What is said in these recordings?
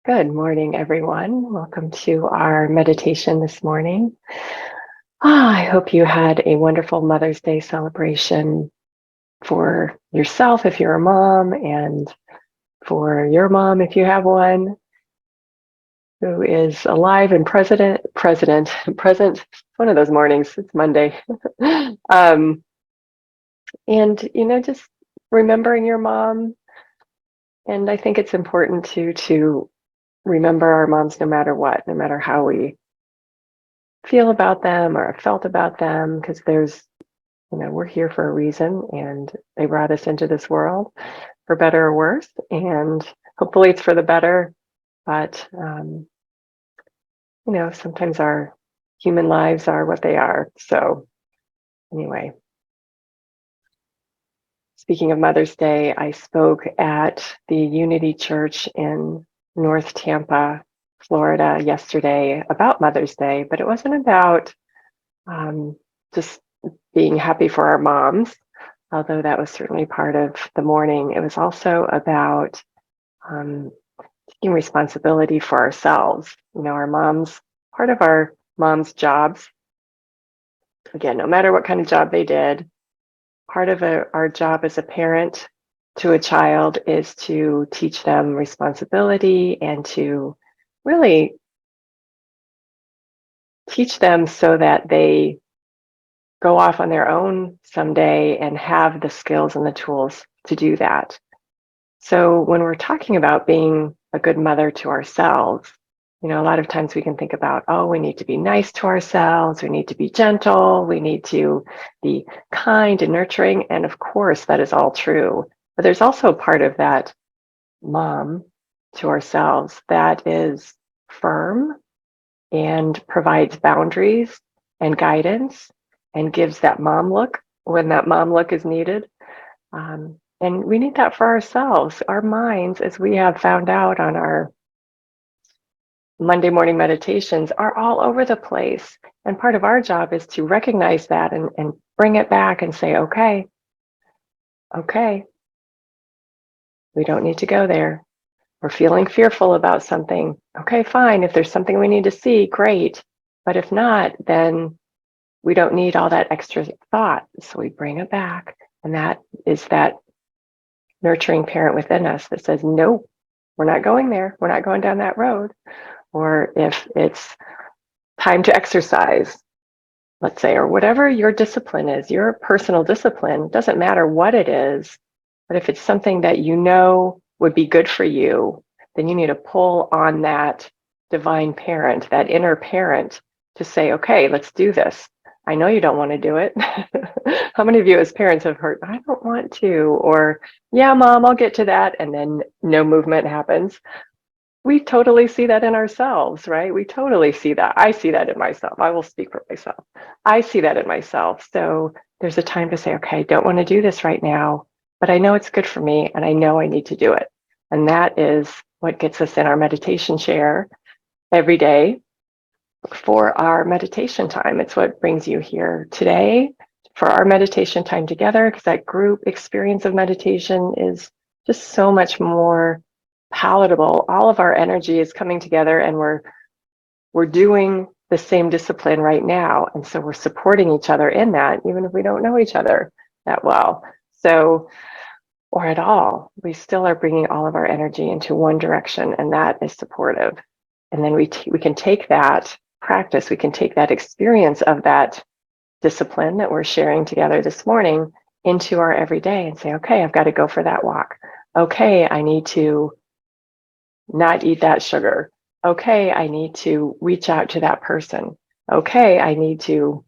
Good morning, everyone. Welcome to our meditation this morning. I hope you had a wonderful Mother's Day celebration for yourself if you're a mom, and for your mom if you have one who is alive and present. It's one of those mornings. It's Monday. um, and just remembering your mom. And I think it's important to remember our moms no matter what, no matter how we feel about them or felt about them, because we're here for a reason, and they brought us into this world for better or worse, and hopefully it's for the better. But sometimes our human lives are what they are. So anyway, speaking of Mother's Day, I spoke at the Unity Church in North Tampa, Florida yesterday about Mother's Day, but it wasn't about just being happy for our moms, although that was certainly part of the morning. It was also about um, taking responsibility for ourselves. Our moms, part of our moms' jobs, again, no matter what kind of job they did, part of our job as a parent to a child is to teach them responsibility and to really teach them so that they go off on their own someday and have the skills and the tools to do that. So when we're talking about being a good mother to ourselves, a lot of times we can think about, oh, we need to be nice to ourselves, we need to be gentle, we need to be kind and nurturing. And of course, that is all true. But there's also a part of that mom to ourselves that is firm and provides boundaries and guidance and gives that mom look when that mom look is needed. And we need that for ourselves. Our minds, as we have found out on our Monday morning meditations, are all over the place. And part of our job is to recognize that and bring it back and say, okay, we don't need to go there. We're feeling fearful about something. Okay, fine. If there's something we need to see, great. But if not, then we don't need all that extra thought. So we bring it back. And that is that nurturing parent within us that says, nope, we're not going there. We're not going down that road. Or if it's time to exercise, let's say, or whatever your discipline is, your personal discipline, doesn't matter what it is, but if it's something that you know would be good for you, then you need to pull on that divine parent, that inner parent, to say, okay, let's do this. I know you don't want to do it. How many of you as parents have heard, I don't want to, or yeah, mom, I'll get to that, and then no movement happens? We totally see that in ourselves, right? We totally see that. I see that in myself. I will speak for myself. I see that in myself. So there's a time to say, okay, I don't want to do this right now, but I know it's good for me and I know I need to do it. And that is what gets us in our meditation chair every day for our meditation time. It's what brings you here today for our meditation time together, because that group experience of meditation is just so much more palatable. All of our energy is coming together, and we're doing the same discipline right now, and so we're supporting each other in that, even if we don't know each other that well, so or at all. We still are bringing all of our energy into one direction, and that is supportive. And then we can take that practice, we can take that experience of that discipline that we're sharing together this morning into our everyday and say, okay, I've got to go for that walk. Okay, I need to not eat that sugar. Okay, I need to reach out to that person. Okay, I need to,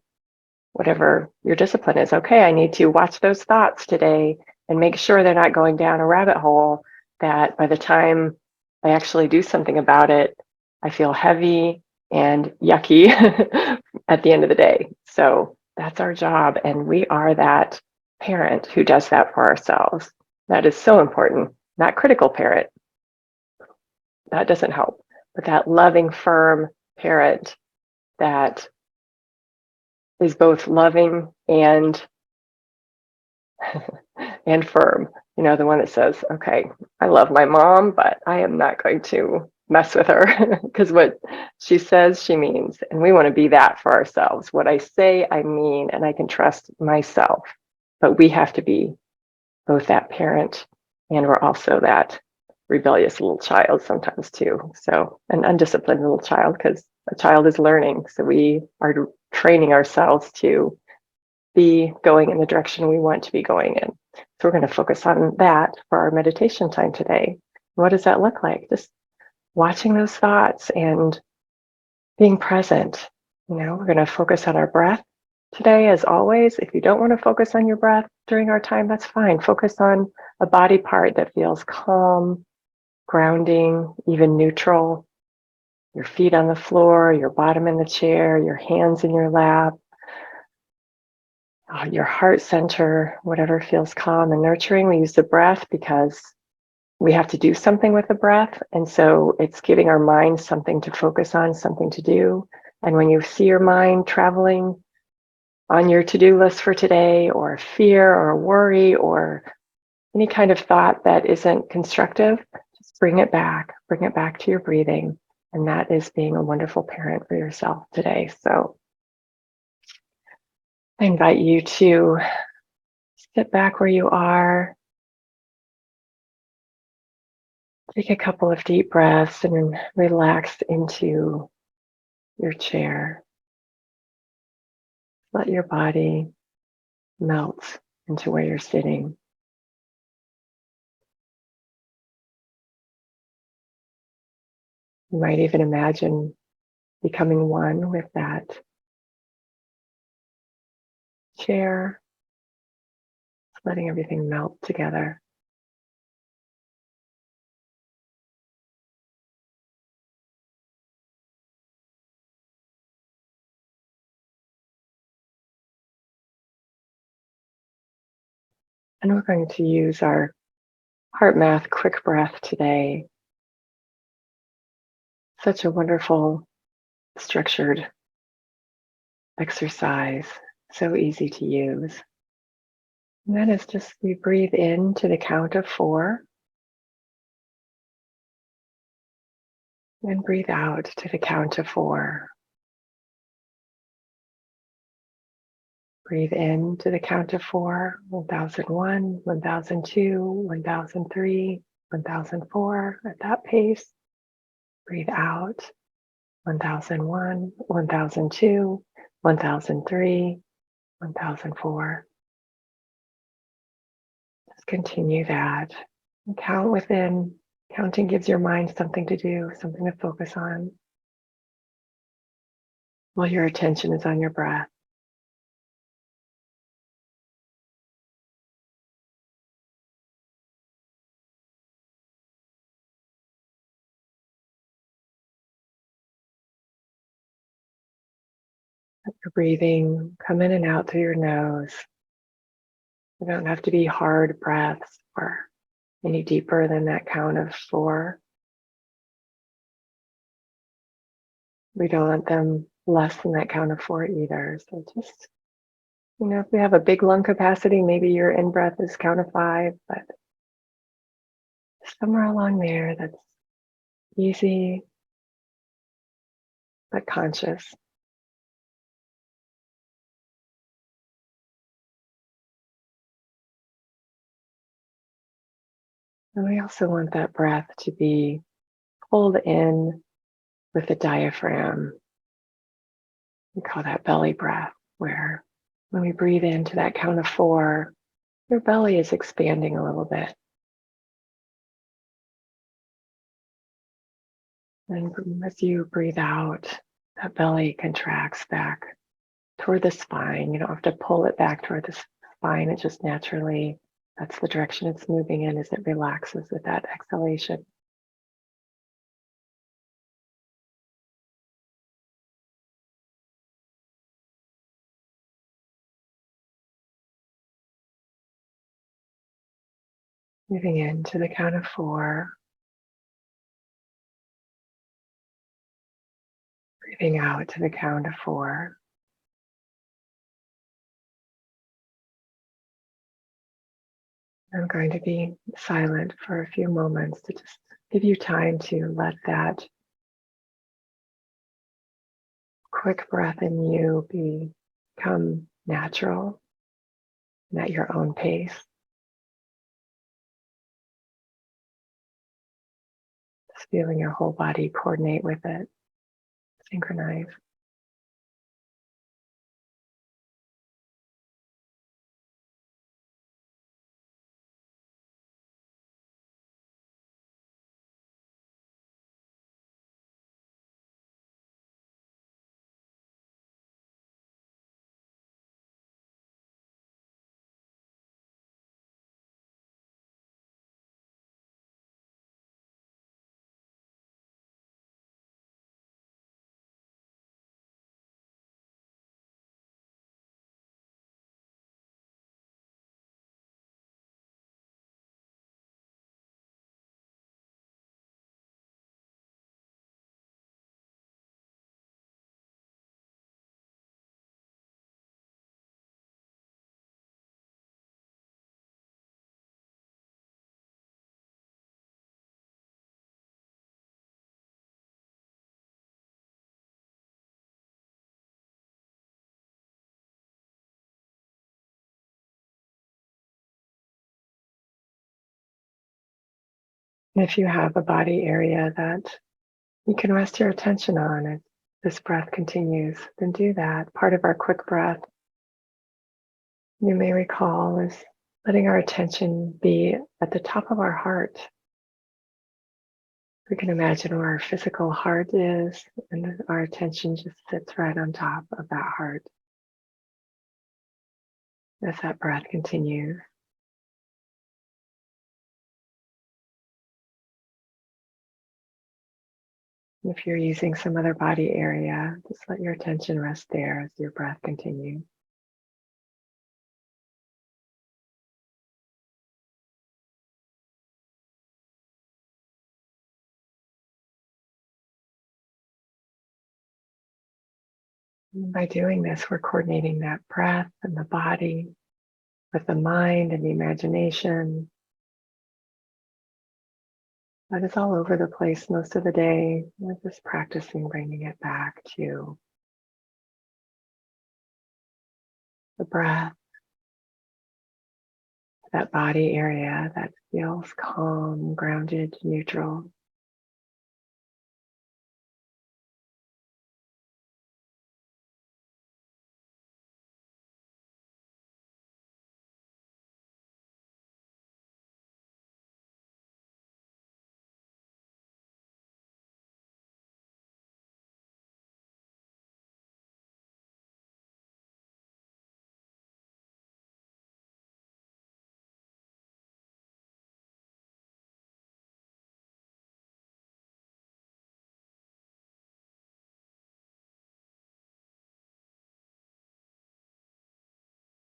whatever your discipline is. Okay, I need to watch those thoughts today and make sure they're not going down a rabbit hole that by the time I actually do something about it, I feel heavy and yucky at the end of the day. So that's our job. And we are that parent who does that for ourselves. That is so important. Not critical parent. That doesn't help. But that loving, firm parent that is both loving and and firm. You know, the one that says, okay, I love my mom, but I am not going to mess with her because what she says, she means. And we want to be that for ourselves. What I say, I mean, and I can trust myself. But we have to be both that parent and we're also that rebellious little child sometimes too. So, an undisciplined little child because a child is learning. So, we are training ourselves to be going in the direction we want to be going in. So we're going to focus on that for our meditation time today. What does that look like? Just watching those thoughts and being present. You know, we're going to focus on our breath today, as always. If you don't want to focus on your breath during our time, that's fine. Focus on a body part that feels calm, grounding, even neutral. Your feet on the floor, your bottom in the chair, your hands in your lap, your heart center, whatever feels calm and nurturing. We use the breath because we have to do something with the breath. And so it's giving our mind something to focus on, something to do. And when you see your mind traveling on your to-do list for today, or a fear or a worry or any kind of thought that isn't constructive, just bring it back to your breathing. And that is being a wonderful parent for yourself today. So I invite you to sit back where you are, take a couple of deep breaths, and then relax into your chair. Let your body melt into where you're sitting. You might even imagine becoming one with that chair, letting everything melt together. And we're going to use our heart math quick breath today. Such a wonderful, structured exercise, so easy to use. And that is just we breathe in to the count of 4 and breathe out to the count of 4. Breathe in to the count of 4, 1001, 1002, 1003, 1004 at that pace. Breathe out 1001, 1002, 1003, 1004. Just continue that. And count within. Counting gives your mind something to do, something to focus on, while your attention is on your breath. Let your breathing come in and out through your nose. You don't have to be hard breaths or any deeper than that count of 4. We don't want them less than that count of 4 either. So just, if we have a big lung capacity, maybe your in breath is count of 5, but somewhere along there that's easy but conscious. And we also want that breath to be pulled in with the diaphragm. We call that belly breath, where when we breathe into that count of 4, your belly is expanding a little bit. And as you breathe out, that belly contracts back toward the spine. You don't have to pull it back toward the spine. It just naturally, that's the direction it's moving in as it relaxes with that exhalation. Moving into the count of 4. Breathing out to the count of 4. I'm going to be silent for a few moments to just give you time to let that quick breath in you become natural and at your own pace. Just feeling your whole body coordinate with it, synchronize. And if you have a body area that you can rest your attention on as this breath continues, then do that. Part of our quick breath, you may recall, is letting our attention be at the top of our heart. We can imagine where our physical heart is, and our attention just sits right on top of that heart as that breath continues. If you're using some other body area, just let your attention rest there as your breath continues. And by doing this, we're coordinating that breath and the body with the mind and the imagination. That is all over the place most of the day. We're just practicing bringing it back to the breath, that body area that feels calm, grounded, neutral.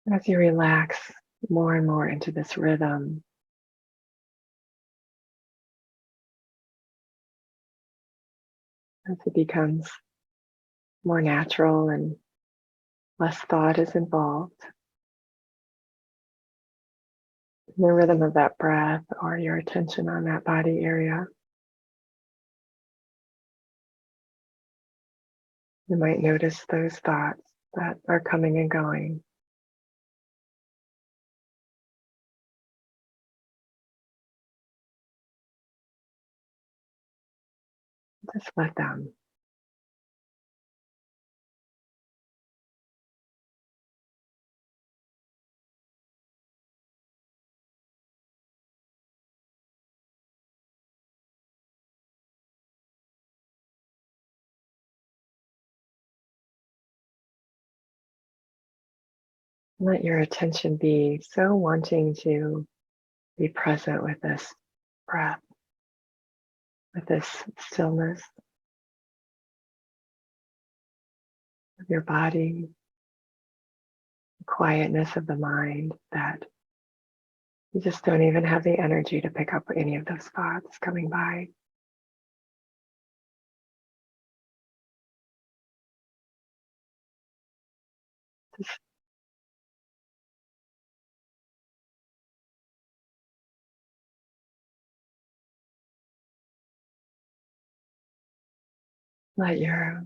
As you relax more and more into this rhythm, as it becomes more natural and less thought is involved, in the rhythm of that breath or your attention on that body area, you might notice those thoughts that are coming and going. Just let them. Let your attention be so wanting to be present with this breath, with this stillness of your body, the quietness of the mind, that you just don't even have the energy to pick up any of those thoughts coming by. Just Let your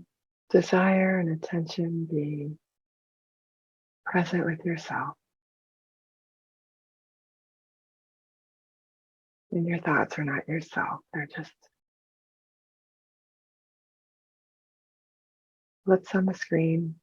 desire and attention be present with yourself. And your thoughts are not yourself, they're just blips on the screen.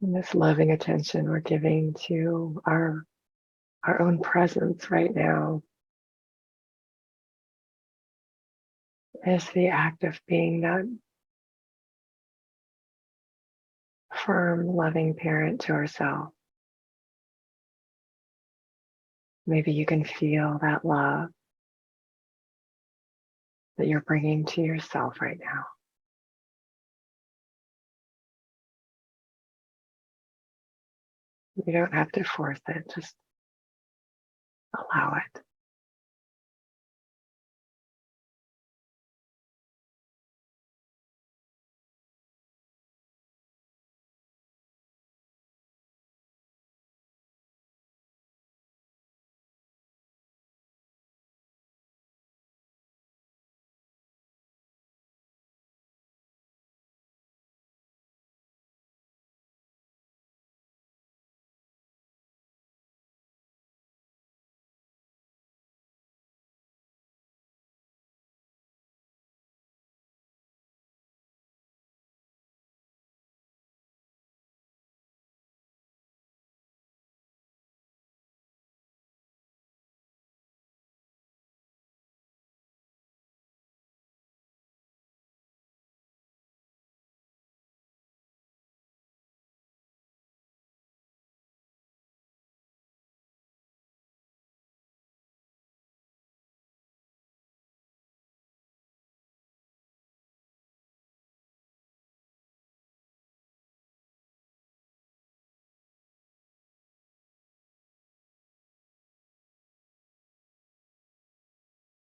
And this loving attention we're giving to our own presence right now is the act of being that firm, loving parent to ourselves. Maybe you can feel that love that you're bringing to yourself right now. You don't have to force it, just allow it.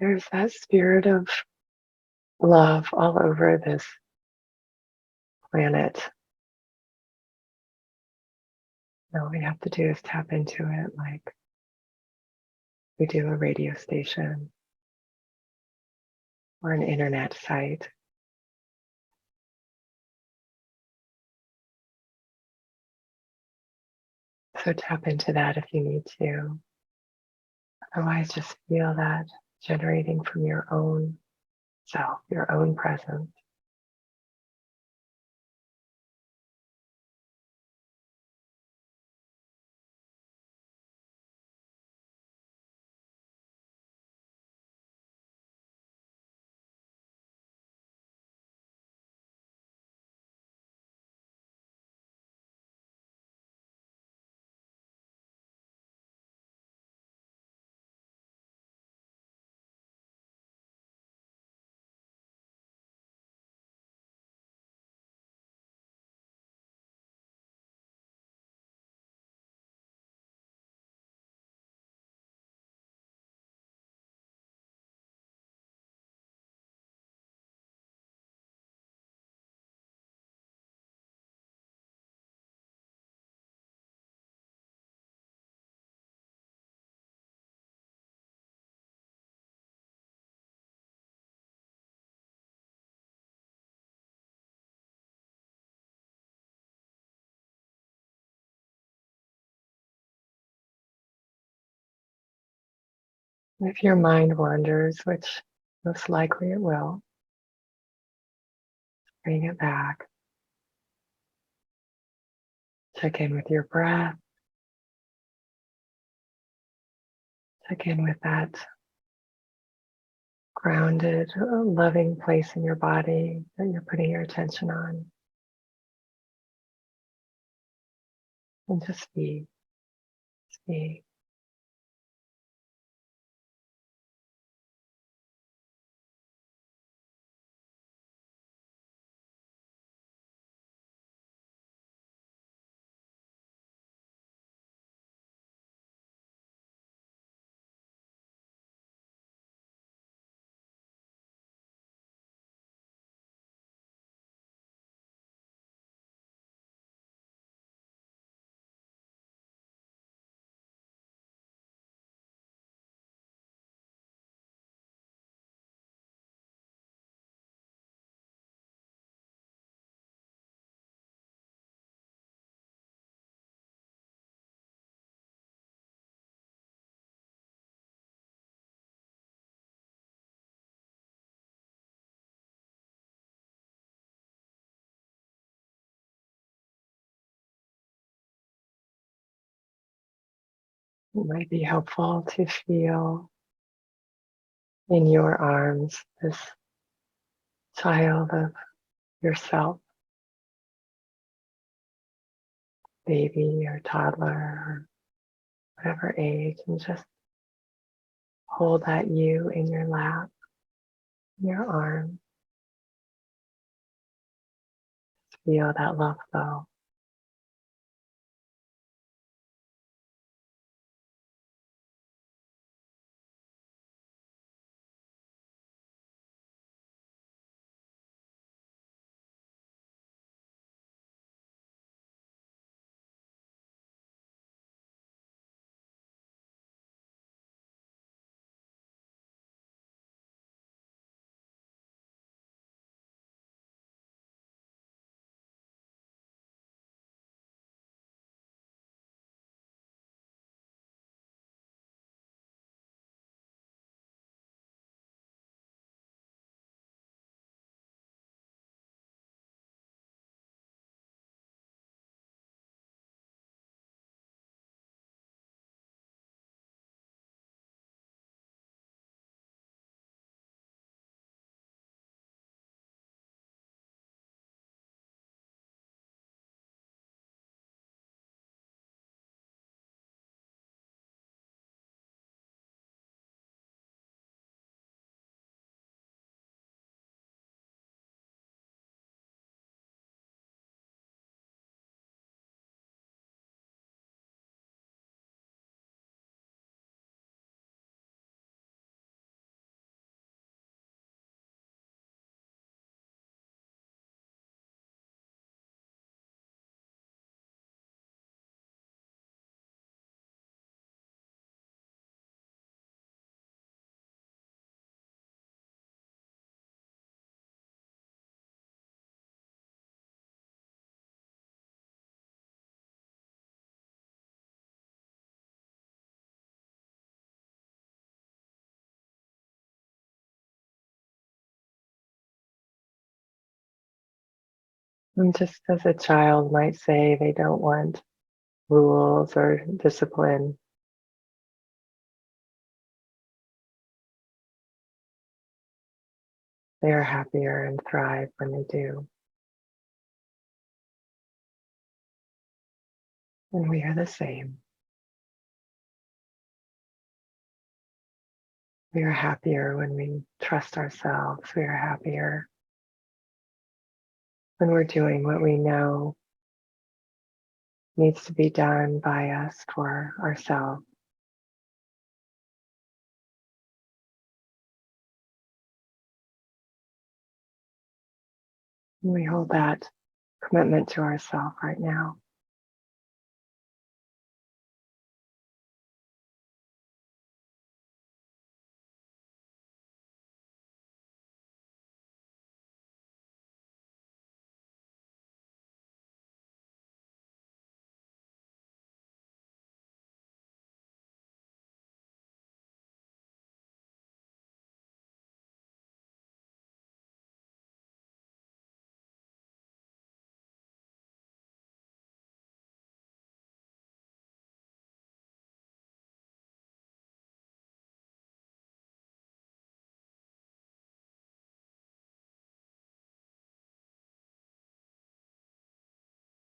There's that spirit of love all over this planet. All we have to do is tap into it like we do a radio station or an internet site. So tap into that if you need to. Otherwise, just feel that generating from your own self, your own presence. If your mind wanders, which most likely it will, bring it back. Check in with your breath. Check in with that grounded, loving place in your body that you're putting your attention on. And just be. It might be helpful to feel in your arms this child of yourself, baby or toddler or whatever age, and just hold that you in your lap, in your arm. Feel that love flow. And just as a child might say they don't want rules or discipline, they are happier and thrive when they do. And we are the same. We are happier when we trust ourselves. We are happier when we're doing what we know needs to be done by us for ourselves. And we hold that commitment to ourselves right now.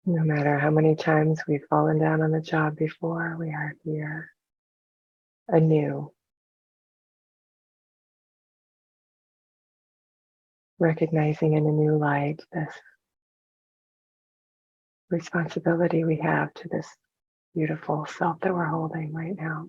No matter how many times we've fallen down on the job before, we are here anew, recognizing in a new light this responsibility we have to this beautiful self that we're holding right now.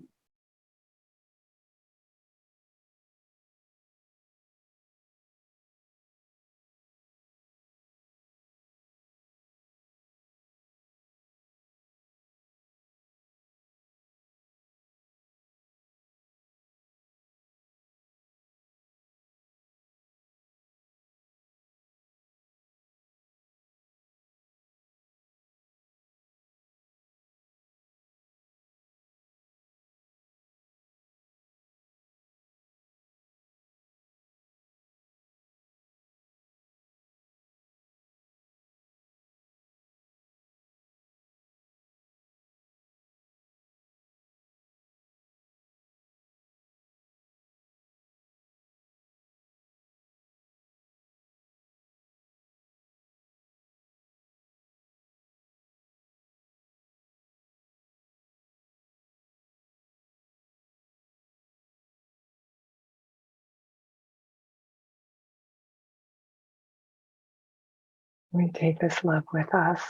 We take this love with us.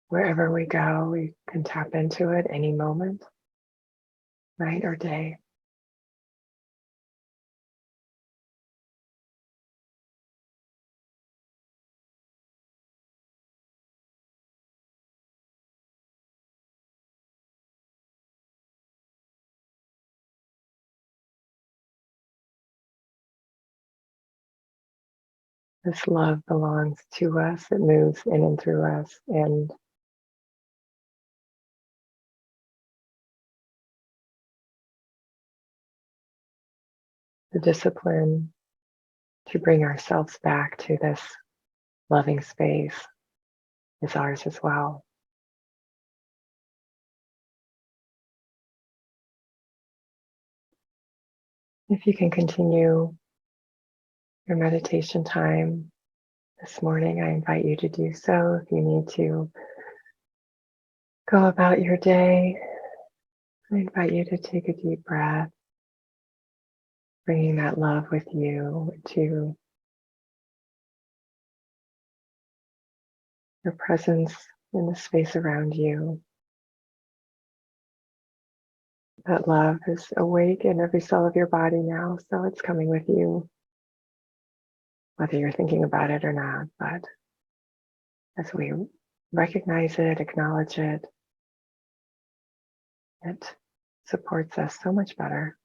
Wherever we go, we can tap into it any moment, night or day. This love belongs to us. It moves in and through us. And the discipline to bring ourselves back to this loving space is ours as well. If you can continue your meditation time this morning, I invite you to do so. If you need to go about your day, I invite you to take a deep breath, bringing that love with you to your presence in the space around you. That love is awake in every cell of your body now, so it's coming with you, whether you're thinking about it or not. But as we recognize it, acknowledge it, it supports us so much better.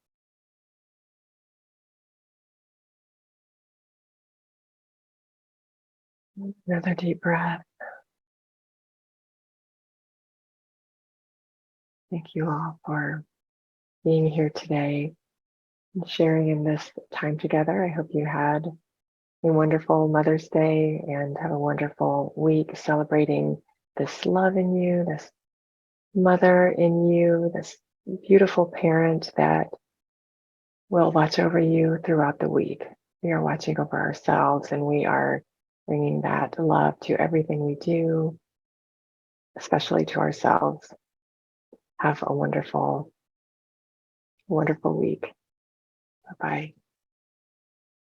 Another deep breath. Thank you all for being here today and sharing in this time together. I hope you had a wonderful Mother's Day and have a wonderful week celebrating this love in you, this mother in you, this beautiful parent that will watch over you throughout the week. We are watching over ourselves and we are bringing that love to everything we do, especially to ourselves. Have a wonderful, wonderful week. Bye-bye.